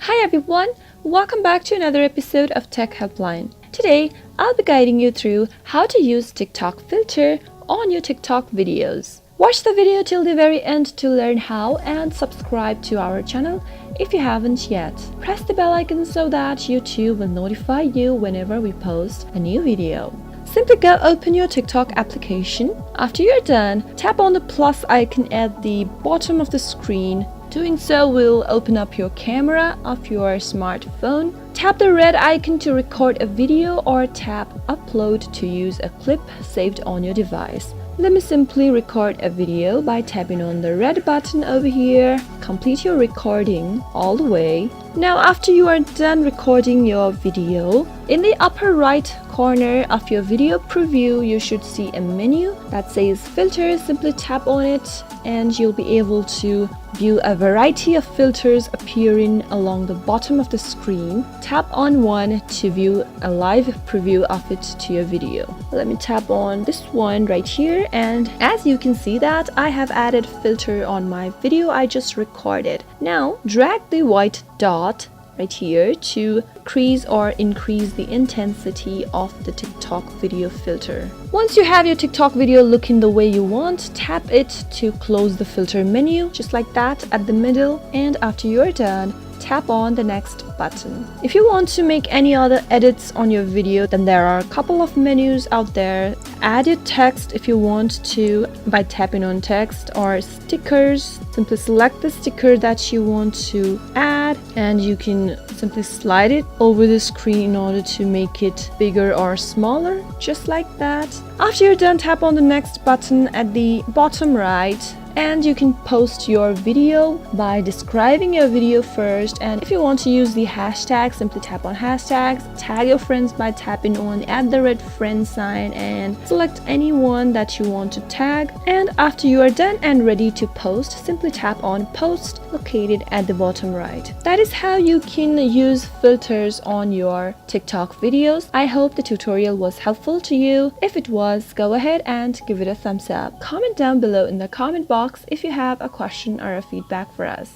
Hi everyone, welcome back to another episode of Tech Helpline. Today, I'll be guiding you through how to use TikTok filter on your TikTok videos. Watch the video till the very end to learn how and subscribe to our channel if you haven't yet. Press the bell icon so that YouTube will notify you whenever we post a new video. Simply go open your TikTok application. After you're done, tap on the plus icon at the bottom of the screen. Doing so will open up your camera of your smartphone. Tap the red icon to record a video or tap upload to use a clip saved on your device. Let me simply record a video by tapping on the red button over here. Complete your recording all the way. Now after you are done recording your video, in the upper right corner of your video preview, you should see a menu that says filters. Simply tap on it and you'll be able to view a variety of filters appearing along the bottom of the screen. Tap on one to view a live preview of it to your video. Let me tap on this one right here, and as you can see that I have added filter on my video I just recorded. Now drag the white dot right here to decrease or increase the intensity of the TikTok video filter. Once you have your TikTok video looking the way you want, tap it to close the filter menu, just like that at the middle, and after you're done, tap on the next button. If you want to make any other edits on your video, then there are a couple of menus out there. Add your text if you want to by tapping on text, or stickers. Simply select the sticker that you want to add and you can simply slide it over the screen in order to make it bigger or smaller, just like that. After you're done, tap on the next button at the bottom right, and you can post your video by describing your video first. And if you want to use the hashtag, simply tap on hashtags. Tag your friends by tapping on the red friend sign and select anyone that you want to tag. And after you are done and ready to post, simply tap on post located at the bottom right. That is how you can use filters on your TikTok videos. I hope the tutorial was helpful to you. If it was, go ahead and give it a thumbs up. Comment down below in the comment box if you have a question or a feedback for us.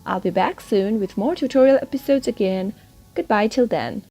I'll be back soon with more tutorial episodes again. Goodbye till then.